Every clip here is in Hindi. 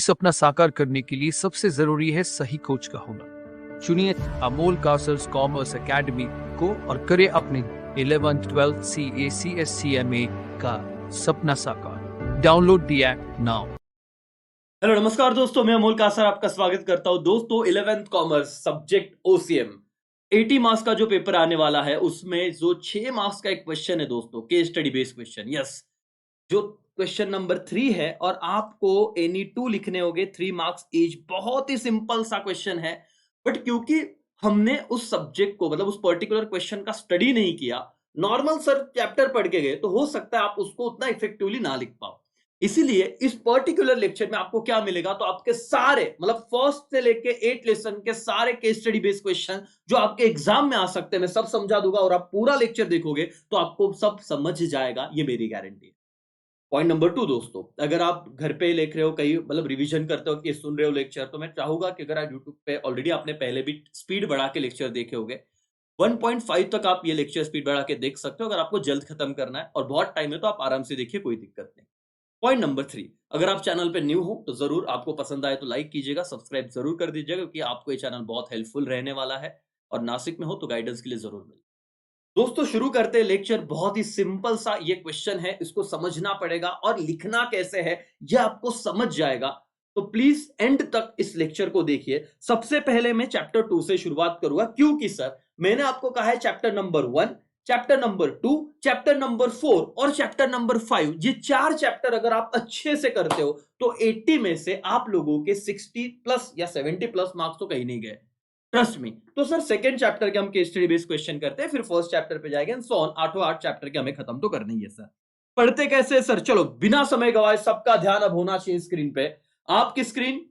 सपना साकार करने के लिए सबसे जरूरी है सही कोच का होना। चुनिए अमोल कासर्स कॉमर्स एकेडमी को और करें अपने 11th 12th CA/CSE/CMA का सपना साकार। Download the app now. Hello नमस्कार दोस्तों, मैं अमोल कासर आपका स्वागत करता हूं। दोस्तों 11th commerce subject OCM 80 marks का जो पेपर आने वाला है उसमें जो 6 मार्क्स का एक क्वेश्चन है दोस्तों, case study based question. Yes, जो क्वेश्चन नंबर 3 है और आपको एनी 2 लिखने होंगे 3 मार्क्स ईच। बहुत ही सिंपल सा क्वेश्चन है, बट क्योंकि हमने उस सब्जेक्ट को मतलब उस पर्टिकुलर क्वेश्चन का स्टडी नहीं किया, नॉर्मल सर चैप्टर पढ़ के गए, तो हो सकता है आप उसको उतना इफेक्टिवली ना लिख पाओ। इसीलिए इस पर्टिकुलर लेक्चर में आपको क्या मिलेगा, तो आपके सारे मतलब फर्स्ट से लेके 8 लेसन के सारे केस स्टडी बेस्ड क्वेश्चन जो आपके एग्जाम में आ सकते हैं, मैं सब समझा दूंगा। और आप पूरा लेक्चर देखोगे तो आपको सब समझ जाएगा, ये मेरी गारंटी है। पॉइंट नंबर 2 दोस्तों, अगर आप घर पे लिख रहे हो, कहीं मतलब रिवीजन करते हो कि सुन रहे हो लेक्चर, तो मैं चाहूंगा कि अगर आप यूट्यूब पे ऑलरेडी आपने पहले भी स्पीड बढ़ा के लेक्चर देखे होंगे, 1.5 तक आप ये लेक्चर स्पीड बढ़ा के देख सकते हो। अगर आपको जल्द खत्म करना है और बहुत टाइम है तो आप आराम से देखिए, कोई दिक्कत नहीं। पॉइंट नंबर 3, अगर आप चैनल पे न्यू हो तो जरूर, आपको पसंद आए तो लाइक कीजिएगा, सब्सक्राइब जरूर कर दीजिएगा, क्योंकि आपको ये चैनल बहुत हेल्पफुल रहने वाला है। और नासिक में हो तो गाइडेंस के लिए जरूर मिले। दोस्तों शुरू करते हैं लेक्चर। बहुत ही सिंपल सा ये क्वेश्चन है, इसको समझना पड़ेगा और लिखना कैसे है ये आपको समझ जाएगा। तो प्लीज एंड तक इस लेक्चर को देखिए। सबसे पहले मैं चैप्टर 2 से शुरुआत करूंगा, क्योंकि सर मैंने आपको कहा है chapter number 1, chapter number 2, chapter number 4 और चैप्टर नंबर 5, ये 4 चैप्टर अगर आप अच्छे से करते हो तो 80 में से आप लोगों के 60 प्लस या 70 प्लस मार्क्स तो कहीं नहीं गए, ट्रस्ट मी। तो सर सेकंड चैप्टर के हम केस स्टडी बेस्ड क्वेश्चन करते हैं, फिर फर्स्ट चैप्टर पे जाएंगे, सो ऑन। आठों 8 चैप्टर के हमें खत्म तो करना ही है सर। पढ़ते कैसे सर, चलो बिना समय गवाए, सबका ध्यान अब होना चाहिए स्क्रीन पे। आपकी स्क्रीन,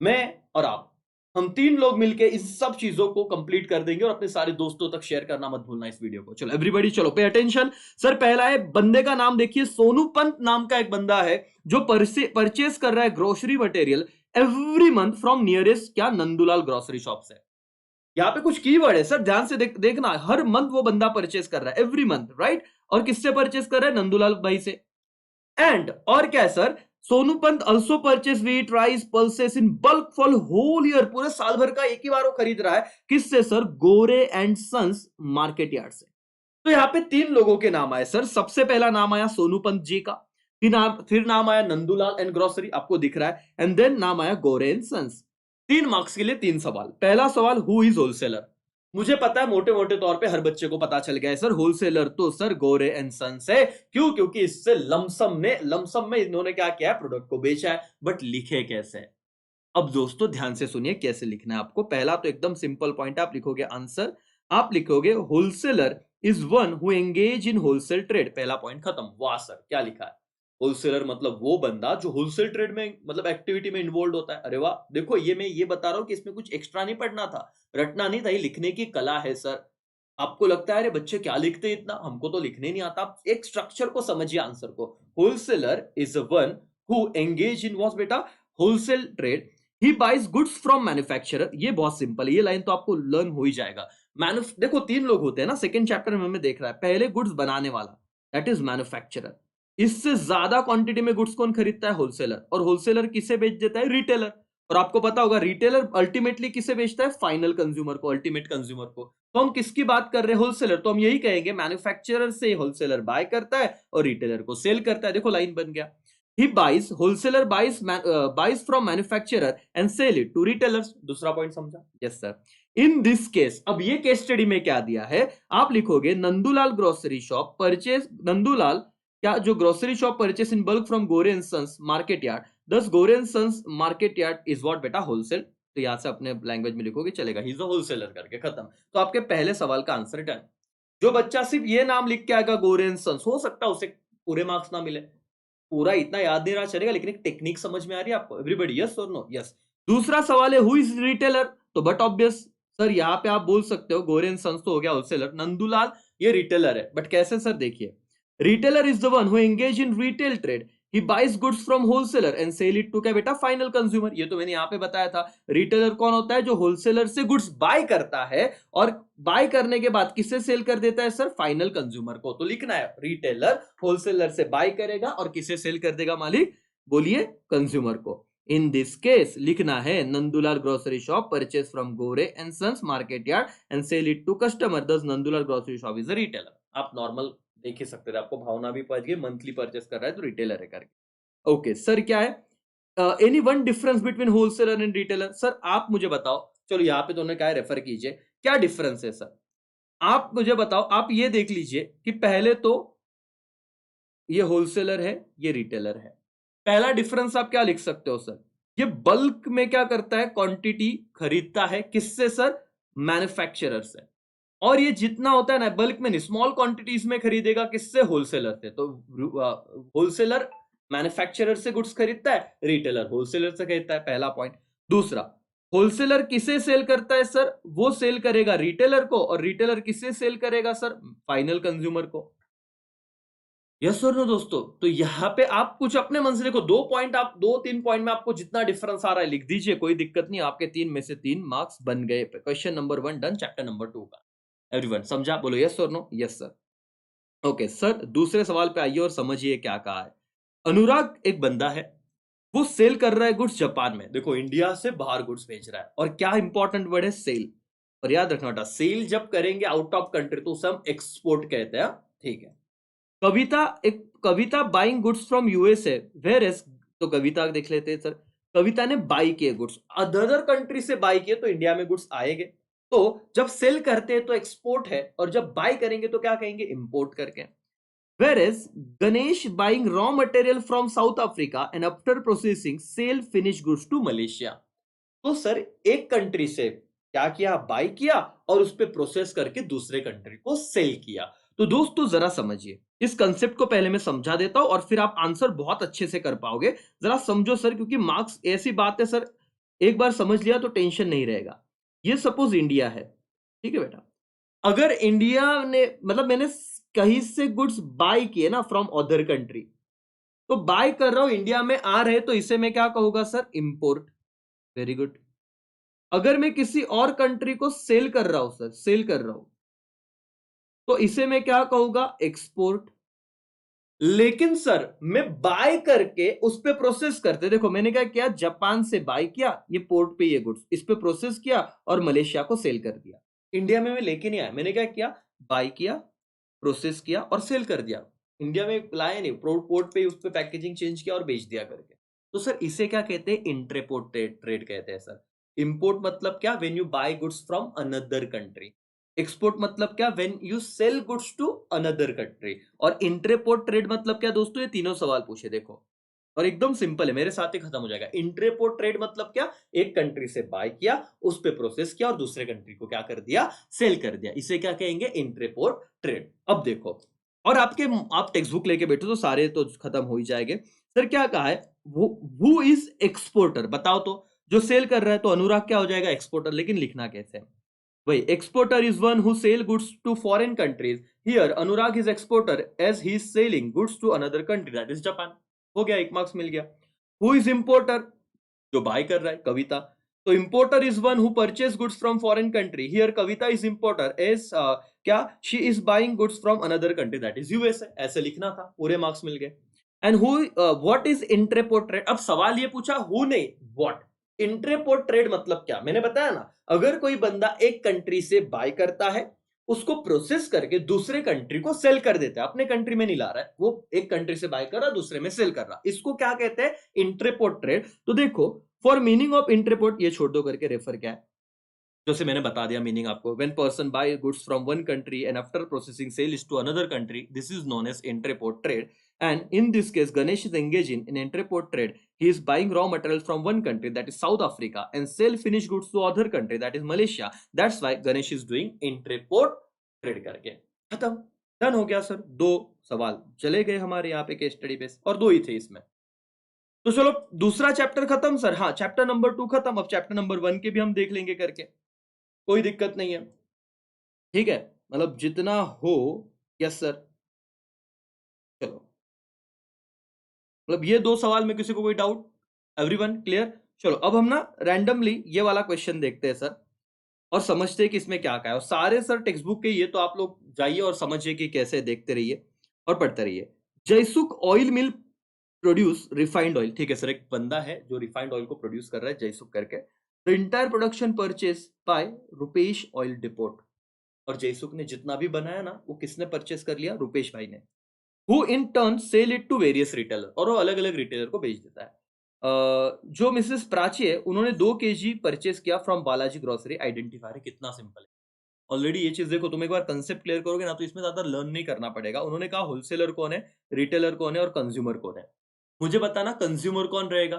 मैं और आप, हम 3 लोग मिलके इस सब चीजों को कंप्लीट कर देंगे और अपने सारे दोस्तों तक शेयर करना मत भूलना इस वीडियो को। चलो एवरीबॉडी, चलो पे अटेंशन। सर पहला है, बंदे का नाम देखिए, सोनू पंत नाम का एक बंदा है जो परचेस कर रहा है grocery material every month from nearest क्या नंदूलाल ग्रोसरी शॉप से। यहाँ पे कुछ कीवर्ड है सर, ध्यान से देखना। हर मंथ वो बंदा परचेस कर रहा है, एवरी मंथ, राइट। और किससे परचेस कर रहा है? नंदूलाल भाई से। एंड और क्या है sir, Sonu Pant also purchase wheat rice pulses in bulk for whole year, पूरे साल भर का एक ही बार वो खरीद रहा है। किससे sir? Gore and sons market yard से। तो यहाँ पे 3 लोगों के नाम आए सर। सबसे पहला नाम आया सोनू पंत जी का, फिर नाम आया नंदूलाल एंड ग्रोसरी, आपको दिख रहा है, एंड देन नाम आया गोरे एंड सन्स। 3 मार्क्स के लिए 3 सवाल। पहला सवाल, हु इज होलसेलर? मुझे पता है मोटे मोटे तौर पे हर बच्चे को पता चल गया है सर, होलसेलर तो सर गोरे एंड सन्स है। क्यों? क्योंकि इससे लमसम में इन्होंने क्या किया है, प्रोडक्ट को बेचा है। बट लिखे कैसे? अब दोस्तों ध्यान से सुनिए कैसे लिखना है आपको। पहला तो एकदम सिंपल पॉइंट, आप लिखोगे आंसर, आप लिखोगे wholesaler is one who engage in wholesale trade. पहला पॉइंट खत्म। वाह सर, क्या लिखा है? होलसेलर मतलब वो बंदा जो होलसेल ट्रेड में मतलब एक्टिविटी में इन्वॉल्व होता है। अरे वाह, देखो ये मैं ये बता रहा हूं कि इसमें कुछ एक्स्ट्रा नहीं पढ़ना था, रटना नहीं था, ये लिखने की कला है सर। आपको लगता है अरे बच्चे क्या लिखते हैं इतना, हमको तो लिखने नहीं आता। आप एक स्ट्रक्चर को समझिए आंसर को। Wholesaler is one who engage in what बेटा, wholesale trade. He buys goods from manufacturer. ये बहुत सिंपल है, ये लाइन तो आपको लर्न हो ही जाएगा। देखो 3 लोग होते हैं ना, सेकंड चैप्टर में हमें देख रहा है। पहले गुड्स बनाने वाला, दैट इज मैन्युफैक्चरर। इससे ज्यादा क्वांटिटी में गुड्स कौन खरीदता है? होलसेलर। और होलसेलर किसे बेच देता है? रिटेलर। और आपको पता होगा रिटेलर अल्टीमेटली किसे बेचता है? फाइनल कंज्यूमर को, अल्टीमेट कंज्यूमर को। तो हम किसकी बात कर रहे हैं? होलसेलर। तो हम यही कहेंगे मैन्युफैक्चरर से होलसेलर बाय करता है और रिटेलर को सेल करता है। देखो लाइन बन गया। He buys, wholesaler buys from manufacturer and sell it to retailers. दूसरा पॉइंट समझा? Yes sir. In this case, अब ये केस स्टडी में क्या दिया है, आप लिखोगे Nandulal grocery shop purchase, Nandulal क्या जो grocery shop purchase in bulk from Gore and sons market yard, this Gore and sons market yard is what बेटा, होलसेल। तो यहां से अपने लैंग्वेज में लिखोगे चलेगा, ही इज अ होलसेलर करके खत्म। तो आपके पहले सवाल का आंसर डन। जो बच्चा सिर्फ ये नाम लिख के आएगा गोरे एंड सन्स, हो सकता है उसे पूरे मार्क्स ना मिले, पूरा इतना याद नहीं रहा चलेगा, लेकिन एक टेक्निक समझ में आ रही है आपको एवरीबॉडी? यस और नो? यस। दूसरा सवाल है हु इज रिटेलर? तो बट ऑब्वियस सर, यहाँ पे आप बोल सकते हो गोरे एंड सन्स तो हो गया होलसेलर, नंदूलाल ये रिटेलर है। बट कैसे सर? देखिए, retailer is the one who engage in retail trade, he buys goods from wholesaler and sell it to क्या बेटा, फाइनल कंज्यूमर। ये तो मैंने यहाँ पे बताया था। रिटेलर कौन होता है? जो होलसेलर से गुड्स बाय करता है और बाय करने के बाद किसे सेल कर देता है सर? फाइनल कंज्यूमर को। तो लिखना है रिटेलर होलसेलर से बाय करेगा और किसे सेल कर देगा मालिक? बोलिए, कंज्यूमर को। इन दिस केस लिखना है Nandulal grocery shop purchase from Gore and sons market yard and sell it to customer, thus Nandulal grocery shop is a retailer. आप नॉर्मल देख ही सकते थे, आपको भावना भी पहुंच गई, मंथली परचेस कर रहा है तो रिटेलर है करके। ओके सर, क्या है any one difference between wholesaler and retailer? Sir आप मुझे बताओ, चलो यहाँ पे तो उन्होंने क्या रेफर कीजिए, क्या डिफरेंस है सर? आप मुझे बताओ, आप ये देख लीजिए कि पहले तो ये होलसेलर है, ये रिटेलर है। पहला डिफरेंस आप क्या लिख सकते हो सर? ये बल्क में क्या करता है, क्वांटिटी खरीदता है किससे सर? मैन्युफैक्चरर से। और ये जितना होता है ना बल्क में नहीं, स्मॉल क्वांटिटीज में खरीदेगा किससे? होलसेलर से। तो होलसेलर मैन्युफैक्चरर से गुड्स खरीदता है, रिटेलर होलसेलर से खरीदता है, पहला पॉइंट। दूसरा, होलसेलर किसे सेल करता है सर? वो सेल करेगा रिटेलर को, और रिटेलर किसे सेल करेगा सर? फाइनल कंज्यूमर को। यस और नो दोस्तों? तो यहां पे आप कुछ अपने मन से देखो, दो पॉइंट, आप दो तीन पॉइंट में आपको जितना डिफरेंस आ रहा है लिख दीजिए, कोई दिक्कत नहीं, आपके 3 में से 3 मार्क्स बन गए। Question number 1 done, chapter number 2 का। एवरीवन समझा? बोलो यस और no? Yes sir. Okay sir, दूसरे सवाल पे आइए और समझिए क्या कहा है। अनुराग एक बंदा है, वो सेल कर रहा है गुड्स जापान में। देखो इंडिया से बाहर गुड्स भेज रहा है, और क्या इंपॉर्टेंट वर्ड है? सेल। और याद रखना बेटा, सेल जब करेंगे आउट ऑफ कंट्री तो उसे हम एक्सपोर्ट कहते हैं, ठीक है। Kavita buying goods from USA, whereas, तो कविता देख लेते हैं सर। कविता ने बाई किए गुड्स, अदर कंट्री से बाई किए तो इंडिया में गुड्स आएंगे। तो जब सेल करते हैं तो एक्सपोर्ट है, और जब बाई करेंगे तो क्या कहेंगे? इंपोर्ट करके। Whereas Ganesh buying raw material from South Africa and after processing sell finished goods to Malaysia। तो सर एक कंट्री से क्या किया? बाय किया, और उस पे प्रोसेस करके दूसरे कंट्री को सेल किया। तो दोस्तों जरा समझिए, इस कंसेप्ट को पहले मैं समझा देता हूं और फिर आप आंसर बहुत अच्छे से कर पाओगे। जरा समझो सर, क्योंकि मार्क्स ऐसी बात है सर, एक बार समझ लिया तो टेंशन नहीं रहेगा। ये सपोज इंडिया है, ठीक है बेटा। अगर इंडिया ने, मतलब मैंने कहीं से गुड्स बाय किए ना फ्रॉम अदर कंट्री, तो बाय कर रहा हूं, इंडिया में आ रहे, तो इसे मैं क्या कहूंगा सर? इंपोर्ट। Very good. अगर मैं किसी और कंट्री को सेल कर रहा हूं सर, सेल कर रहा हूं, तो इसे मैं क्या कहूंगा? एक्सपोर्ट। लेकिन सर मैं बाय करके उस पे प्रोसेस करते, देखो मैंने क्या किया? जापान से बाय किया, ये पोर्ट पे ये गुड्स, इस पे प्रोसेस किया और मलेशिया को सेल कर दिया। इंडिया में मैं लेके नहीं आया, मैंने क्या किया? बाय किया, प्रोसेस किया और सेल कर दिया। इंडिया में लाया नहीं, पोर्ट पे उस पे पैकेजिंग चेंज किया और बेच दिया करके। तो सर इसे क्या कहते हैं? इंट्रेपोर्ट ट्रेड कहते हैं सर। इंपोर्ट मतलब क्या? When you buy goods from another country. Export मतलब क्या? When you sell goods to another country. और इंट्रेपोर्ट ट्रेड मतलब क्या दोस्तों? ये तीनों सवाल पूछे देखो, और एकदम सिंपल है, मेरे साथ ही खत्म हो जाएगा। इंट्रेपोर्ट ट्रेड मतलब क्या? एक कंट्री से बाय किया, उस पे प्रोसेस किया और दूसरे कंट्री को क्या कर दिया? सेल कर दिया। इसे क्या कहेंगे? इंट्रेपोर्ट ट्रेड। अब देखो, और आप टेक्स्ट बुक लेके बैठो तो सारे तो खत्म हो ही जाएंगे। सर क्या कहा है? Who is exporter? बताओ तो। जो सेल कर रहा है तो अनुराग क्या हो जाएगा? एक्सपोर्टर। लेकिन लिखना कैसे? वही, exporter is one who sell goods to foreign countries. Here Anurag is exporter as he is selling goods to another country, that is Japan. हो गया, एक मार्क्स मिल गया। Who is importer? जो बाय कर रहा है, कविता। तो importer is one who purchase goods from foreign country. Here Kavita is importer as क्या? She is buying goods from another country, that is USA. ऐसे लिखना था, पूरे मार्क्स मिल गए। And who what is entrepot trade? अब सवाल ये पूछा हु नहीं, व्हाट। इंट्रेपोर्ट ट्रेड मतलब क्या? मैंने बताया ना, अगर कोई बंदा एक कंट्री से बाय करता है, उसको प्रोसेस करके दूसरे कंट्री को सेल कर देता है, अपने कंट्री में नहीं ला रहा है, वो एक कंट्री से बाय कर रहा, दूसरे में सेल कर रहा, इसको क्या कहते हैं? इंट्रेपोर्ट ट्रेड। तो देखो, फॉर मीनिंग ऑफ इंट्रेपोर्ट, ये छोड़ दो करके रेफर क्या है, जैसे मैंने बता दिया मीनिंग आपको। When person buy goods from one country and after processing sell is to another country, this is known as entrepot trade. And in this case, Ganesh is engaging in entrepot trade. He is buying raw materials from one country, that is South Africa, and sell finished goods to other country, that is Malaysia. That's why Ganesh is doing entrepot trade करके। खत्म, डन हो गया सर। दो सवाल चले गए हमारे यहाँ पे केस स्टडी पे, और दो ही थे इसमें। तो चलो दूसरा चैप्टर खत्म सर। हाँ, चैप्टर नंबर 2 खत्म। अब चैप्टर नंबर 1 के भी हम देख लेंगे करके, कोई दिक्कत नहीं है, ठीक है, मतलब जितना हो। यस सर, चलो, मतलब ये दो सवाल में किसी को कोई डाउट? Everyone clear? चलो अब हम ना रैंडमली ये वाला क्वेश्चन देखते हैं सर, और समझते हैं कि इसमें क्या क्या है। और सारे सर टेक्स्ट बुक के, ये तो आप लोग जाइए और समझिए कि कैसे, देखते रहिए और पढ़ते रहिए। जयसुख ऑयल मिल प्रोड्यूस रिफाइंड ऑयल, ठीक है सर, एक बंदा है जो रिफाइंड ऑयल को प्रोड्यूस कर रहा है जयसुख करके। The entire production purchase by Rupesh oil depot, और जयसुख ने जितना भी बनाया ना वो किसने परचेस कर लिया, रुपेश भाई ने। Who in turn sell it to various retailer, और वो अलग अलग रिटेलर को बेच देता है। जो मिसेस प्राची है उन्होंने 2 kg परचेस किया फ्रॉम बालाजी ग्रोसरी आइडेंटिफायर। कितना सिंपल है, ऑलरेडी ये चीज देखो, तुम एक बार कंसेप्ट क्लियर करोगे ना तो इसमें ज्यादा लर्न नहीं करना पड़ेगा। उन्होंने कहा होलसेलर कौन है, रिटेलर कौन है और कंज्यूमर कौन है। मुझे बताना कंज्यूमर कौन रहेगा,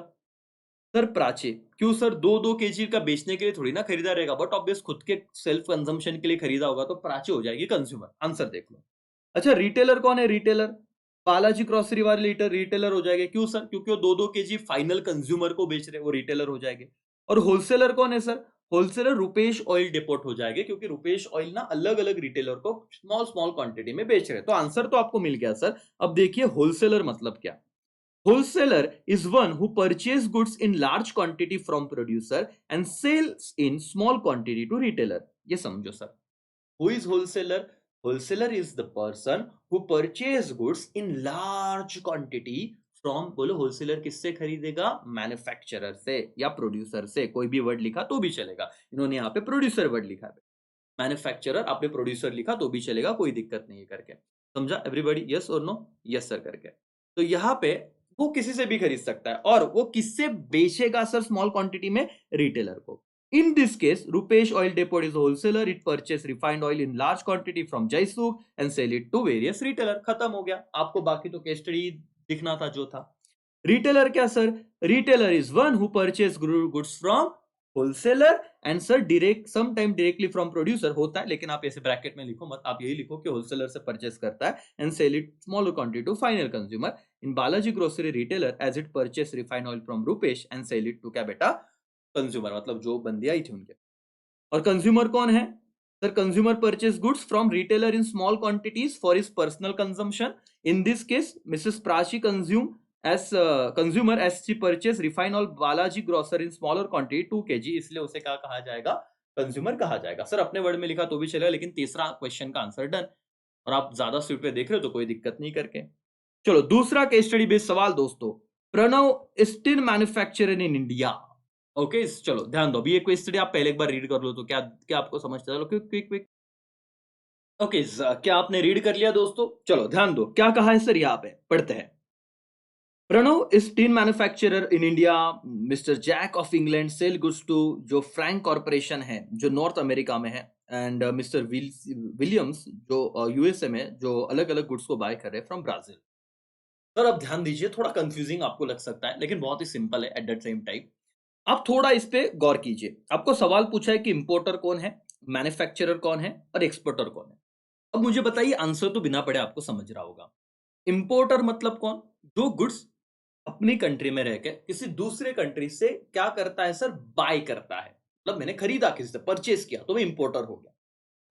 सर प्राची। क्यों सर, 2-2 kg का बेचने के लिए थोड़ी ना खरीदा रहेगा, बट ऑब्वियस खुद के सेल्फ कंजम्पशन के लिए खरीदा होगा, तो प्राची हो जाएगी कंज्यूमर। आंसर देख लो। अच्छा, रिटेलर कौन है, रिटेलर बालाजी ग्रोसरी वाले रिटेलर हो जाएंगे। क्यों सर, क्योंकि वो 2-2 kg फाइनल कंज्यूमर को बेच रहे, वो रिटेलर हो जाएंगे। और होलसेलर कौन है sir, wholesaler Rupesh oil depot हो जाएंगे, क्योंकि रुपेश ऑयल ना अलग अलग रिटेलर को स्मॉल स्मॉल क्वांटिटी में बेच रहे। तो आंसर तो आपको मिल गया सर। अब देखिए होलसेलर मतलब क्या। Wholesaler is one who purchase goods in large quantity from producer and sells in small quantity to retailer. ये समझो sir. Who is wholesaler? Wholesaler is the person who purchase goods in large quantity from, बोलो wholesaler किससे खरीदेगा, मैन्युफैक्चरर से या प्रोड्यूसर से। कोई भी वर्ड लिखा तो भी चलेगा, इन्होंने यहाँ पे प्रोड्यूसर वर्ड लिखा है। मैन्युफैक्चरर आपने प्रोड्यूसर लिखा तो भी चलेगा, कोई दिक्कत नहीं है करके। समझा एवरीबॉडी, यस और नो, यस सर करके। तो यहाँ पे वो किसी से भी खरीद सकता है, और वो किससे बेचेगा सर स्मॉल क्वांटिटी में, रिटेलर को। In this case Rupesh oil depot is wholesaler, it purchase refined oil in large quantity from Jaysukh and sell it to various retailer. खत्म हो गया, आपको बाकी तो केस स्टडी दिखना था जो था। रिटेलर क्या sir, retailer is one who purchase goods from wholesaler and sir direct some time directly from producer होता है, लेकिन आप ऐसे ब्रैकेट में लिखो मत, आप यही लिखो कि होलसेलर से परचेस करता है and sell it smaller quantity to final consumer. In Balaji grocery retailer as it purchase refined oil from Rupesh and sell it to क्या बेटा, कंज्यूमर, मतलब जो बंदी आई थी उनके। और कंज्यूमर कौन है sir, consumer purchase goods from retailer in small quantities for his personal consumption. In this case Mrs Prachi consume as consumer as she purchase refined oil Balaji grocer in smaller quantity 2 kg, इसलिए उसे क्या कहा जाएगा, कंज्यूमर कहा जाएगा। सर अपने वर्ड में लिखा तो भी चलेगा, लेकिन तीसरा क्वेश्चन का आंसर डन। और आप ज्यादा स्पीड पे देख रहे हो तो कोई दिक्कत नहीं करके। चलो दूसरा केस स्टडी बेस्ड सवाल दोस्तों। Pranav steel manufacturer in India. Okay चलो ध्यान दो, अभी ये केस स्टडी आप पहले एक बार रीड कर लो तो क्या क्या आपको समझता है। चलो क्विक क्विक क्विक। ओके क्या आपने रीड कर लिया दोस्तों, चलो ध्यान दो क्या कहा है सर, यहाँ पे पढ़ते हैं। Pranav is tin manufacturer in India, mister Jack of England sell goods to जो फ्रैंक कॉर्पोरेशन है जो नॉर्थ अमेरिका में है, एंड मिस्टर विलियम्स जो यूएसए में जो अलग अलग गुड्स को बाय कर रहे हैं फ्रॉम ब्राजील। सर अब ध्यान दीजिए, थोड़ा कंफ्यूजिंग आपको लग सकता है लेकिन बहुत ही सिंपल है एट द सेम टाइम। आप थोड़ा इस पे गौर कीजिए। आपको सवाल पूछा है कि इंपोर्टर कौन है, मैन्युफैक्चरर कौन है और एक्सपोर्टर कौन है। अब मुझे बताइए, आंसर तो बिना पढ़े आपको समझ रहा होगा। इंपोर्टर मतलब कौन, जो गुड्स अपनी कंट्री में रहकर किसी दूसरे कंट्री से क्या करता है सर, बाय करता है। मतलब मैंने खरीदा किसी से, परचेस किया तो मैं इंपोर्टर हो गया।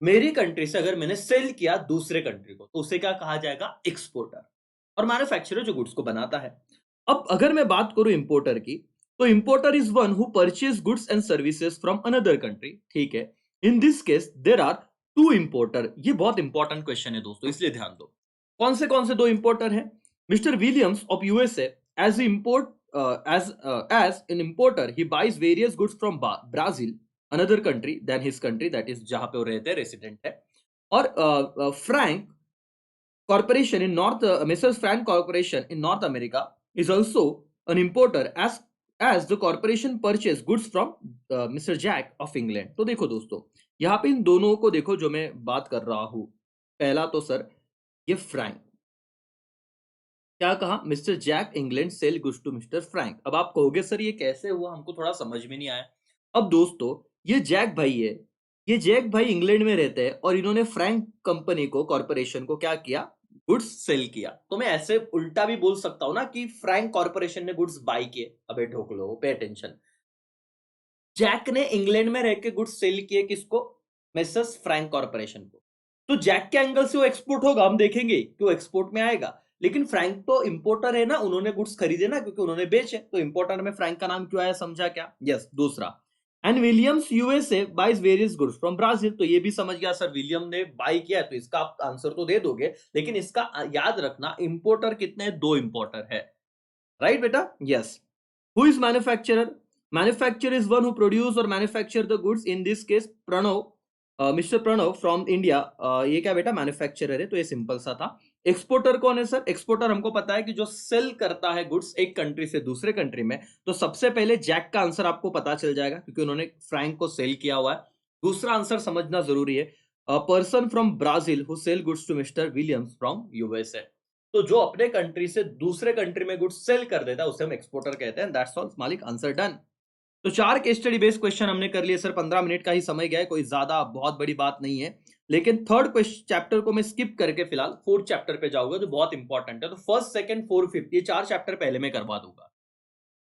मेरी कंट्री से अगर मैंने सेल किया दूसरे कंट्री को तो उसे क्या कहा जाएगा, एक्सपोर्टर। और मैन्युफैक्चरर जो गुड्स को बनाता है। अब अगर मैं बात करूं इंपोर्टर की, तो importer is one who purchase goods and services from another country, ठीक है। In this case there are 2 importer. ये बहुत इंपॉर्टेंट क्वेश्चन है दोस्तों, इसलिए ध्यान दो। कौन से 2 इंपोर्टर हैं, mister Williams of USA as import as an importer he buys various goods from Brazil, another country than his country, that is जहां पे वो रहते हैं रेसिडेंट है। और Frank corporation in north Mrs Frank corporation in north America is also an importer as the corporation purchase goods from mister Jack of England. तो देखो दोस्तों, यहाँ पे इन दोनों को देखो जो मैं बात कर रहा हूं। पहला तो सर ये फ्रैंक, क्या कहा, mister Jack England sell goods to mister Frank. अब आप कहोगे सर ये कैसे हुआ, हमको थोड़ा समझ में नहीं आया। अब दोस्तों ये जैक भाई है, ये जैक भाई इंग्लैंड में रहते हैं और इन्होंने फ्रैंक कंपनी को, कॉर्पोरेशन को क्या किया, गुड्स सेल किया। तो मैं ऐसे उल्टा भी बोल सकता हूं ना कि फ्रैंक कॉर्पोरेशन ने गुड्स बाय किए। अबे ठोक लो, पे अटेंशन। जैक ने इंग्लैंड में रह के गुड्स सेल किए किसको, मिसेस फ्रैंक कॉर्पोरेशन को। तो जैक के एंगल से वो एक्सपोर्ट होगा, हम देखेंगे कि वो एक्सपोर्ट में आएगा। लेकिन फ्रैंक तो इंपोर्टर है ना, उन्होंने गुड्स खरीदे ना क्योंकि उन्होंने बेचे, तो इंपोर्टर में फ्रैंक का नाम क्यों आया, समझा क्या। यस दूसरा, and Williams USA buys various goods from Brazil. तो ये भी समझ गया सर, विलियम ने बाय किया, तो इसका आप आंसर तो दे दोगे, लेकिन इसका याद रखना इंपोर्टर कितने, 2 इंपोर्टर है। राइट बेटा? Yes. Who is manufacturer? Manufacturer is one who produce और manufacture the goods, in this case Pranav, mister Pranav from India, ये क्या बेटा मैन्युफैक्चरर है, तो ये सिंपल सा था। एक्सपोर्टर कौन है सर? एक्सपोर्टर हमको पता है कि जो सेल करता है गुड्स एक कंट्री से दूसरे कंट्री में, तो सबसे पहले जैक का आंसर आपको पता चल जाएगा क्योंकि उन्होंने फ्रैंक को सेल किया हुआ है। दूसरा आंसर समझना जरूरी है, person from Brazil who sell goods to mister Williams from USA. तो जो अपने कंट्री से दूसरे कंट्री में गुड्स सेल कर देता है उसे हम एक्सपोर्टर कहते हैं। दैट्स ऑल मालिक, आंसर डन। तो 4 केस स्टडी बेस्ड क्वेश्चन हमने कर लिए सर, 15 मिनट का ही समय गया है, कोई ज्यादा बहुत बड़ी बात नहीं है। लेकिन थर्ड क्वेश्चन चैप्टर को मैं स्किप करके फिलहाल फोर्थ चैप्टर पे जाऊंगा जो बहुत इंपॉर्टेंट है। तो फर्स्ट, सेकंड, फोर्थ, फिफ्थ ये 4 चैप्टर पहले मैं करवा दूंगा।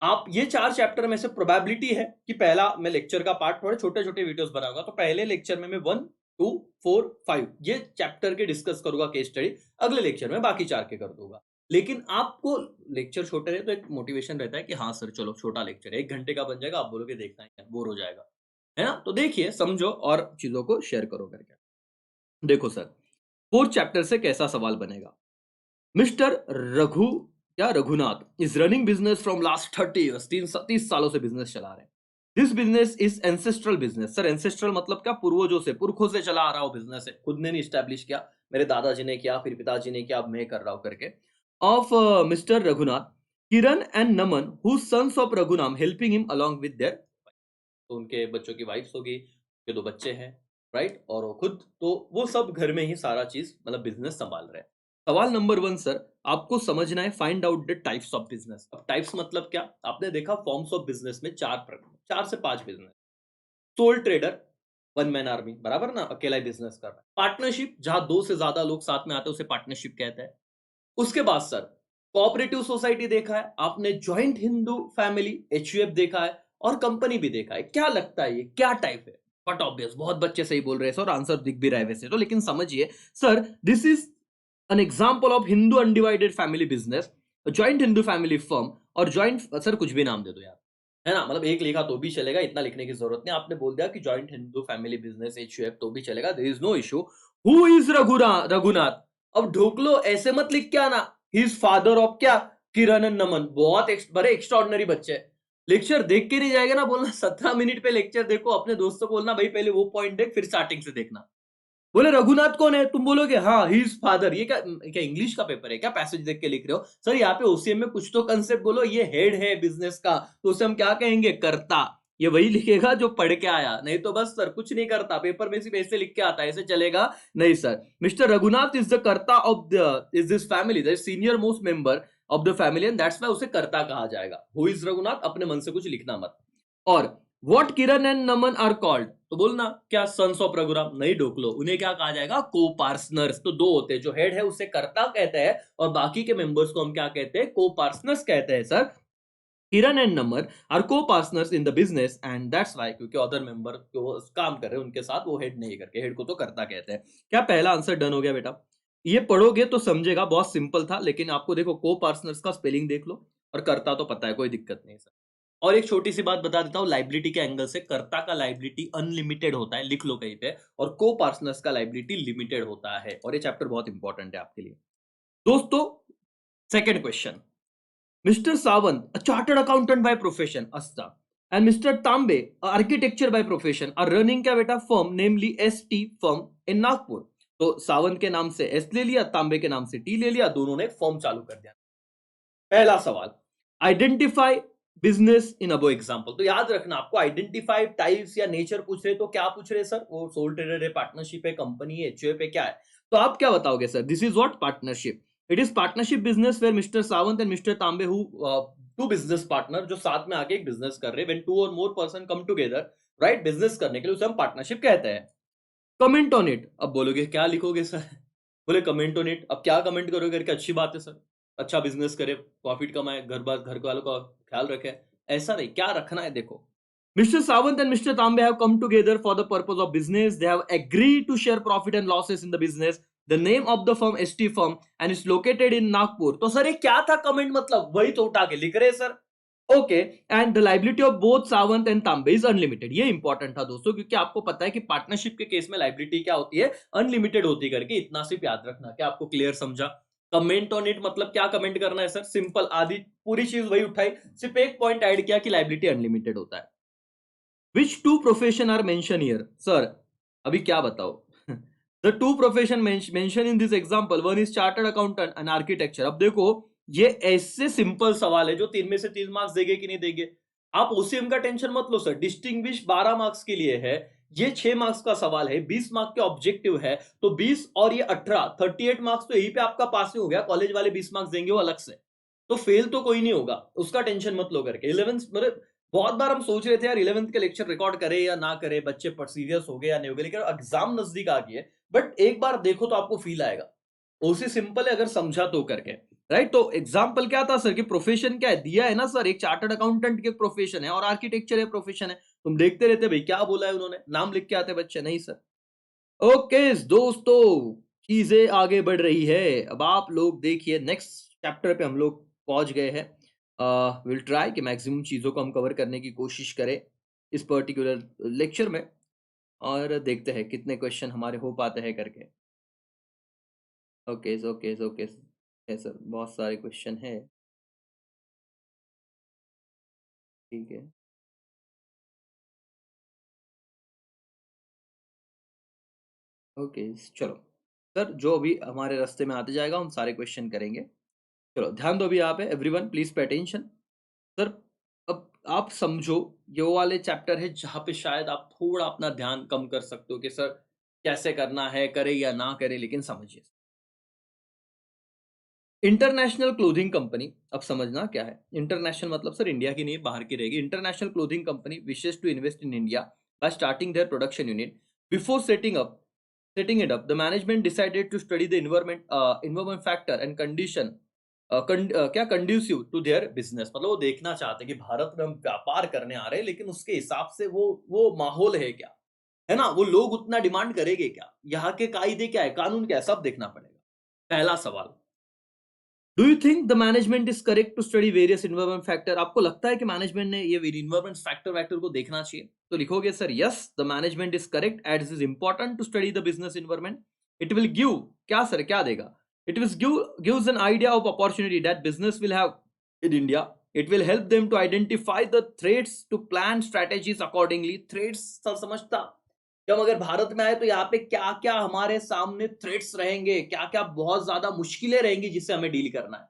आप ये 4 चैप्टर में से प्रोबेबिलिटी है कि पहला मैं लेक्चर का पार्ट थोड़े छोटे छोटे वीडियोस बनाऊंगा, तो पहले लेक्चर में मैं 1, 2, 4, 5 ये चैप्टर के डिस्कस करूंगा केस स्टडी, अगले लेक्चर में बाकी 4 के कर दूंगा। लेकिन आपको लेक्चर छोटे रहे तो एक मोटिवेशन रहता है कि हाँ सर चलो छोटा लेक्चर है, 1 घंटे का बन जाएगा, आप बोलोगे देखना है बोर हो जाएगा, है ना? तो देखिए, समझो और चीजों को शेयर करो करके। देखो सर, फोर्थ चैप्टर से कैसा सवाल बनेगा। मिस्टर रघु या Raghunath is running business from last 30 years, 30 सालों से बिजनेस चला रहे हैं। This business is ancestral business. Sir ancestral मतलब क्या? पूर्वजों से, पुरखों से चला आ रहा हो बिजनेस है, खुद ने नहीं स्टैब्लिश किया, मेरे दादाजी ने किया, फिर पिताजी ने किया, अब मैं कर रहा हूं करके। Of mister Raghunath, Kiran and Naman who sons of रघुनाम helping him along with there, तो उनके बच्चों की वाइफ्स होगी, उनके 2 बच्चे हैं, राइट, और वो खुद, तो वो सब घर में ही सारा चीज मतलब बिजनेस संभाल रहे हैं। सवाल नंबर 1 सर, आपको समझना है find out the types of business. अब टाइप्स मतलब क्या? आपने देखा फॉर्म्स ऑफ बिजनेस में 4 से 5 business. Soul trader, one man army, बराबर ना, अकेला ही बिजनेस कर रहा है। पार्टनरशिप, जहां 2 से ज्यादा लोग साथ में आते हैं उसे पार्टनरशिप कहते हैं। उसके बाद सर कोऑपरेटिव सोसाइटी देखा है आपने, ज्वाइंट हिंदू फैमिली एचयूएफ देखा है, और कंपनी भी देखा है। क्या लगता है ये क्या टाइप है? बट ऑब्वियस, बहुत बच्चे सही बोल रहे हैं सर, आंसर दिख भी रहा है वैसे तो, लेकिन समझिए sir, this is an example of Hindu undivided family business, joint Hindu family firm, और ज्वाइंट, सर कुछ भी नाम दे दो यार, है ना, मतलब एक लिखा तो भी चलेगा, इतना लिखने की जरूरत नहीं। आपने बोल दिया कि joint Hindu family business HUF तो भी चलेगा, there is no issue. Who is Raghunath? अब ढोक लो, ऐसे मत लिख के आना, ही इज फादर ऑफ क्या? किरण एंड नमन। बहुत बड़े एक्स्ट्राऑर्डिनरी बच्चे हैं। लेक्चर देख के नहीं जाएगा ना, बोलना 17 मिनट पे लेक्चर देखो, अपने दोस्तों को बोलना भाई पहले वो पॉइंट देख फिर स्टार्टिंग से देखना। बोले रघुनाथ कौन है? तुम बोलोगे हाँ ही इज फादर। ये क्या क्या इंग्लिश का पेपर है क्या? पैसेज देख के लिख रहे हो? सर यहाँ पे ओसीएम में कुछ तो कंसेप्ट बोलो, ये हेड है बिजनेस का, तो उसे हम क्या कहेंगे? कर्ता। ये वही लिखेगा जो पढ़ के आया, नहीं तो बस सर कुछ नहीं करता, पेपर में सिर्फ ऐसे लिख के आता है, ऐसे चलेगा नहीं sir. Mister Raghunath is the karta of the is this family, the senior most member of the family, and that's why उसे कर्ता कहा जाएगा। Who is Raghunath? अपने मन से कुछ लिखना मत। और what Kiran and Naman are called, तो बोलना क्या? Sons of Raghuram. नहीं ढोक लो, उन्हें क्या कहा जाएगा? को पार्टनर्स। तो 2 होते हैं, जो हेड है उसे कर्ता कहते हैं और बाकी के मेंबर्स को हम क्या कहते हैं? को पार्टनर्स कहते हैं sir. Kiran and Naman are coparceners in the business, and that's why, क्योंकि अदर मेंबर जो काम कर रहे हैं उनके साथ वो हेड नहीं करके, हेड को तो कर्ता कहते हैं। क्या पहला आंसर डन हो गया बेटा? ये पढ़ोगे तो समझेगा, बहुत सिंपल था, लेकिन आपको देखो को पार्टनर्स का स्पेलिंग देख लो, और कर्ता तो पता है, कोई दिक्कत नहीं सर। और एक छोटी सी बात बता देता हूं, लाइबिलिटी के एंगल से कर्ता का लाइबिलिटी अनलिमिटेड होता है, लिख लो कहीं पे, और को पार्टनर्स का लाइबिलिटी लिमिटेड होता है, और ये चैप्टर बहुत इंपॉर्टेंट है आपके लिए दोस्तों। Second question, mister Sawant a chartered accountant by profession, अस्ता, and mister Tambe architecture by profession are running क्या बेटा? Firm namely ST firm in Nagpur. तो सावंत के नाम से एस ले लिया, तांबे के नाम से टी ले लिया, दोनों ने एक फर्म चालू कर दिया। पहला सवाल, identify business in above example. तो याद रखना, आपको आइडेंटिफाई टाइप्स या नेचर पूछ रहे तो क्या पूछ रहे सर? वो सोल ट्रेडर है, पार्टनरशिप है, कंपनी है, एचयूएफ है, क्या है? तो आप क्या बताओगे sir? This is what? Partnership. It is partnership business where mister Sawant and mister Tambe who two business partner, जो साथ में आके एक बिजनेस कर रहे हैं, व्हेन 2 और more person come together, right, business करने के लिए, उसे हम पार्टनरशिप कहते हैं। Comment on it. अब बोलोगे क्या लिखोगे सर? बोले कमेंट ऑन इट। अब क्या कमेंट करोगे करके? अच्छी बात है सर, अच्छा बिजनेस करे, प्रॉफिट कमाए, घर वालों का ख्याल रखे, ऐसा नहीं, क्या रखना है देखो। Mister Sawant and mister Tambe have come together for the purpose of business, they have agreed to share profit and losses in the business, the name of the firm ST firm and is located in Nagpur. तो सर ये क्या था कमेंट? मतलब वही तो उठा के लिख रहे sir. Okay, and the liability of both Sawant and तांबे इज अनलिमिटेड। ये इंपॉर्टेंट था दोस्तों, क्योंकि आपको पता है कि पार्टनरशिप के केस में लाइबिलिटी क्या होती है? अनलिमिटेड होती करके, इतना सिर्फ याद रखना। क्या आपको क्लियर समझा? कमेंट ऑन इट मतलब क्या कमेंट करना है सर? सिंपल, आधी पूरी चीज वही उठाई, सिर्फ एक पॉइंट ऐड किया कि लाइबिलिटी अनलिमिटेड होता है। Which two profession are mention here? Sir अभी क्या बताओ? The two profession mention in this example, one is chartered accountant and architecture. अब देखो, ये ऐसे सिंपल सवाल है जो 3 में से 3 मार्क्स देंगे कि नहीं देंगे। आप ओसीएम का टेंशन मत लो सर, डिस्टिंग्विश 12 मार्क्स के लिए है, ये 6 मार्क्स का सवाल है, 20 मार्क्स के ऑब्जेक्टिव है, तो 20 और ये 18, 38 मार्क्स तो यहीं पे आपका पास ही हो गया। कॉलेज वाले 20 मार्क्स देंगे वो अलग से, तो फेल तो कोई नहीं होगा, उसका टेंशन मत लो करके। 11th मतलब बहुत बार हम सोच रहे थे यार 11th के लेक्चर रिकॉर्ड करें या ना करें, बच्चे पर सीरियस हो गए या नहीं हो गए, लेकिन एग्जाम नजदीक आ गई है। बट एक बार देखो तो आपको फील आएगा, ओसी सिंपल है अगर समझा तो करके। राइट, तो एग्जाम्पल क्या था सर कि प्रोफेशन क्या है दिया है ना सर, एक चार्टर्ड अकाउंटेंट के प्रोफेशन है और आर्किटेक्चर है प्रोफेशन है। तुम देखते रहते भाई क्या बोला है उन्होंने, नाम लिख के आते बच्चे नहीं सर। ओके दोस्तों, चीजें आगे बढ़ रही है। अब आप लोग देखिए नेक्स्ट चैप्टर पे हम लोग पहुंच गए हैं। विल ट्राई कि मैक्सिमम चीजों को हम कवर करने की कोशिश करें इस पर्टिकुलर लेक्चर में, और देखते हैं कितने क्वेश्चन हमारे हो पाते हैं करके। ओके ओके ओके है सर, बहुत सारे क्वेश्चन है। ठीक है, ओके चलो सर, जो अभी हमारे रास्ते में आते जाएगा हम सारे क्वेश्चन करेंगे। चलो ध्यान दो अभी यहाँ पे, everyone please pay attention. Sir अब आप समझो, ये वो वाले चैप्टर है जहां पे शायद आप थोड़ा अपना ध्यान कम कर सकते हो कि सर कैसे करना है, करे या ना करे, लेकिन समझिए। इंटरनेशनल क्लोथिंग कंपनी, अब समझना क्या है इंटरनेशनल मतलब, सर इंडिया की नहीं बाहर की रहेगी। International clothing company wishes to invest in India by starting their production unit. Before setting it up, the management decided to study the environment factor and condition क्या कंड्यूसिव टू देयर बिजनेस। मतलब वो देखना चाहते हैं कि भारत में हम व्यापार करने आ रहे हैं, लेकिन उसके हिसाब से वो माहौल है क्या, है ना, वो लोग उतना डिमांड करेंगे क्या, यहाँ के कायदे क्या है, कानून क्या है, सब देखना पड़ेगा। पहला सवाल, do you think the management is correct to study various environment factor? आपको लगता है कि मैनेजमेंट ने ये इन्वायरमेंट फैक्टर को देखना चाहिए? तो लिखोगे sir yes the management is correct as is important to study the business environment. It will give, क्या सर क्या देगा? It will gives an idea of opportunity that business will have in India. It will help them to identify the threats to plan strategies accordingly. Threats sir समझता कि हम अगर भारत में आए तो यहाँ पे क्या क्या हमारे सामने थ्रेट्स रहेंगे, क्या क्या बहुत ज्यादा मुश्किलें रहेंगी जिससे हमें डील करना है।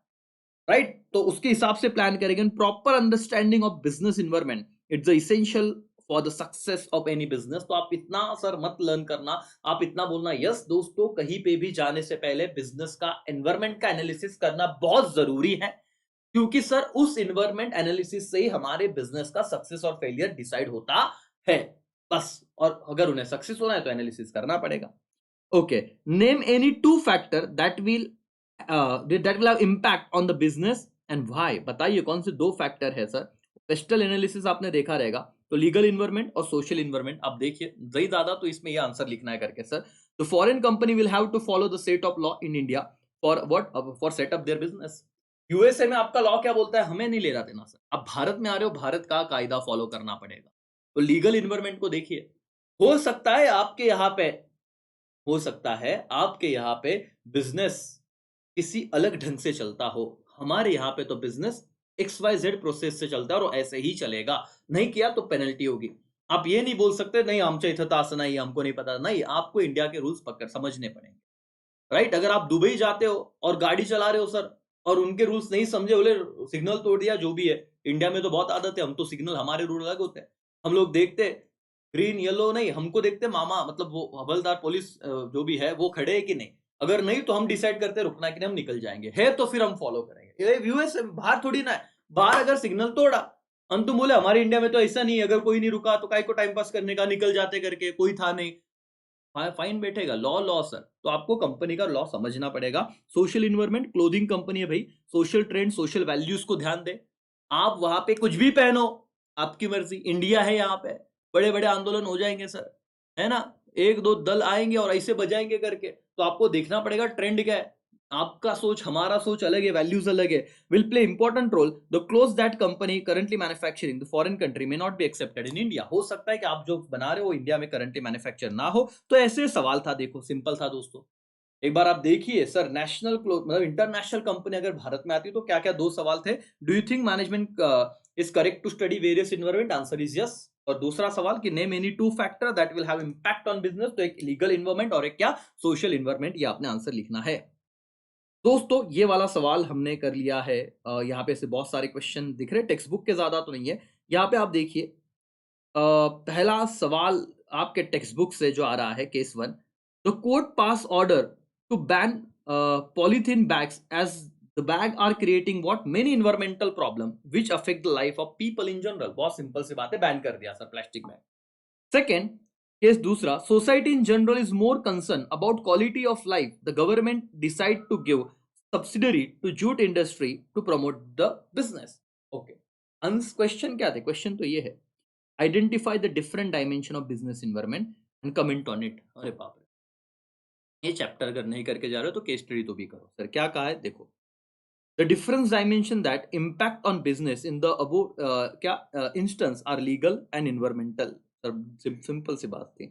राइट, तो उसके हिसाब से प्लान करेंगे। Proper understanding of business environment it's essential for the success of any business. तो आप इतना सर मत लर्न करना, आप इतना बोलना यस दोस्तों, कहीं पे भी जाने से पहले बिजनेस का एनवायरमेंट का एनालिसिस करना बहुत जरूरी है, क्योंकि सर उस एनवायरमेंट एनालिसिस से ही हमारे बिजनेस का सक्सेस और फेलियर डिसाइड होता है बस। और अगर उन्हें सक्सेस होना है तो एनालिसिस करना पड़ेगा। Okay, name any two factor that will have impact on the business and why. बताइए कौन से दो फैक्टर है सर? पेस्टल एनालिसिस आपने देखा रहेगा, तो लीगल इन्वायरमेंट और सोशल इन्वायरमेंट। आप देखिए जही ज्यादा तो इसमें ये आंसर लिखना है करके sir. The foreign company will have to follow the set of law in India for what, for set up their business. USA में आपका लॉ क्या बोलता है, हमें नहीं लेना देना सर। आप भारत में आ रहे हो, भारत का कायदा फॉलो करना पड़ेगा। तो लीगल इन्वायरमेंट को देखिए। हो सकता है आपके यहाँ पे, हो सकता है आपके यहाँ पे बिजनेस किसी अलग ढंग से चलता हो, हमारे यहाँ पे तो बिजनेस XYZ प्रोसेस से चलता है और ऐसे ही चलेगा। नहीं किया तो पेनल्टी होगी। आप ये नहीं बोल सकते नहीं आमच्या इथं तर असं नाही, हमको नहीं पता। नहीं, आपको इंडिया के रूल्स पकड़ समझने पड़ेंगे। राइट, अगर आप दुबई जाते हो और गाड़ी चला रहे हो सर, और उनके रूल्स नहीं समझे, बोले सिग्नल तोड़ दिया, जो भी है। इंडिया में तो बहुत आदत है, हम तो सिग्नल, हमारे रूल अलग होते हैं। हम लोग देखते ग्रीन येलो नहीं, हमको देखते मामा, मतलब वो हवलदार पुलिस जो भी है वो खड़े है कि नहीं। अगर नहीं तो हम डिसाइड करते रुकना है कि नहीं, हम निकल जाएंगे, है तो फिर हम फॉलो करेंगे। ये यूएस बाहर थोड़ी ना है, बाहर अगर सिग्नल तोड़ा, हम तो बोले हमारे इंडिया में तो ऐसा नहीं, अगर कोई नहीं रुका तो काय को टाइम पास करने का, निकल जाते करके, कोई था नहीं, फाइन बैठेगा। लॉ लॉ सर, तो आपको कंपनी का लॉ समझना पड़ेगा। सोशल इन्वायरमेंट, क्लोथिंग कंपनी है भाई, सोशल ट्रेंड सोशल वैल्यूज को ध्यान दे। आप वहां पे कुछ भी पहनो, आपकी मर्जी, इंडिया है यहाँ पे, बड़े बड़े आंदोलन हो जाएंगे सर, है ना, एक दो दल आएंगे और ऐसे बजाएंगे करके। तो आपको देखना पड़ेगा ट्रेंड क्या है। आपका सोच हमारा सोच अलग है, वैल्यूज अलग है, will play important role. The cloth that company currently manufacturing the foreign country may not be accepted in India. हो सकता है कि आप जो बना रहे हो इंडिया में करंटली मैन्युफैक्चर ना हो। तो ऐसे सवाल था, देखो सिंपल था दोस्तों। एक बार आप देखिए सर, नेशनल मतलब इंटरनेशनल कंपनी अगर भारत में आती है तो क्या-क्या 2 सवाल थे। Do you think management is correct to study various environment? Answer is yes. और दूसरा सवाल कि name any 2 factor that will have impact on business, तो एक लीगल एनवायरनमेंट और एक क्या सोशल एनवायरनमेंट, ये आपने आंसर लिखना है। दोस्तों ये वाला सवाल हमने कर लिया है। यहाँ पे से बहुत सारे क्वेश्चन दिख रहे हैं, टेक्स्ट बुक के ज़्यादा तो नहीं है। यहाँ पे आप देखिए पहला सवाल आपके टेक्स्ट बुक से जो आ रहा है case 1, the court pass order to ban polythene bags as the bag are creating what many environmental problem which affect the life of people in general. बहुत सिंपल सी बात है, बैन कर दिया sir plastic bag. Second case दूसरा, society in general is more concern about quality of life, the government decide to give subsidiary to jute industry to promote the business. Okay, question क्या थे? क्वेश्चन तो ये है, identify the different dimension of business environment and comment on it. अरे बाप रे, ये चैप्टर अगर नहीं करके जा रहे हो तो केस स्टडी तो भी करो। सर क्या कहा है देखो, the difference dimension that impact on business in the above क्या instance are legal and environmental. Sir simple सी बात थी,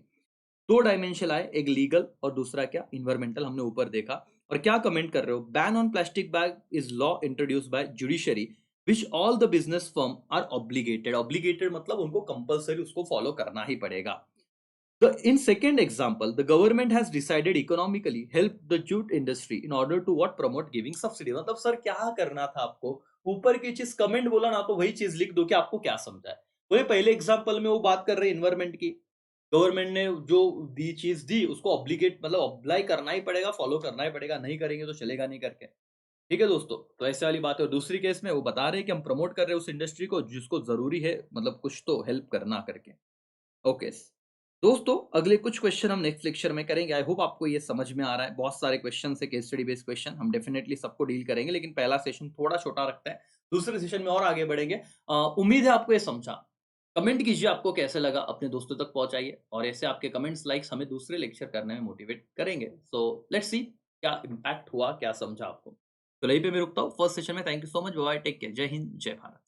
दो डायमेंशन आए, एक लीगल और दूसरा क्या इन्वायरमेंटल, हमने ऊपर देखा। और क्या कमेंट कर रहे हो, ban on plastic bag is law introduced by judiciary which all the business firm are obligated. Obligated मतलब उनको कंपलसरी उसको फॉलो करना ही पड़ेगा। In second example, the government has decided economically help the jute industry in order to what promote giving subsidy। मतलब सर क्या करना था आपको, ऊपर की चीज कमेंट बोला ना तो वही चीज लिख दो कि आपको क्या समझा है। वही पहले एग्जांपल में वो बात कर रहे हैं एनवायरमेंट की, गवर्नमेंट ने जो दी चीज दी उसको ऑब्लिगेट मतलब अप्लाई करना ही पड़ेगा, फॉलो करना ही पड़ेगा, नहीं करेंगे तो चलेगा नहीं करके। ठीक है दोस्तों, तो ऐसे वाली बात है। और दूसरी केस में वो बता रहे हैं कि हम प्रमोट कर रहे हैं उस इंडस्ट्री को जिसको जरूरी है, मतलब कुछ तो हेल्प करना करके। ओके दोस्तों, अगले कुछ क्वेश्चन हम नेक्स्ट लेक्चर में करेंगे। आई होप आपको ये समझ में आ रहा है। बहुत सारे क्वेश्चन है, केस स्टडी बेस्ड क्वेश्चन, हम डेफिनेटली सबको डील करेंगे, लेकिन पहला सेशन थोड़ा छोटा रखता है, दूसरे सेशन में और आगे बढ़ेंगे। उम्मीद है आपको ये समझा। कमेंट कीजिए आपको कैसे लगा, अपने दोस्तों तक पहुंचाइए, और ऐसे आपके कमेंट्स लाइक्स हमें दूसरे लेक्चर करने में मोटिवेट करेंगे। सो लेट्स सी क्या इम्पैक्ट हुआ, क्या समझा आपको। तो यहीं पे मैं रुकता हूँ फर्स्ट सेशन में। Thank you so much, bye, take care, Jai Hind, जय भारत।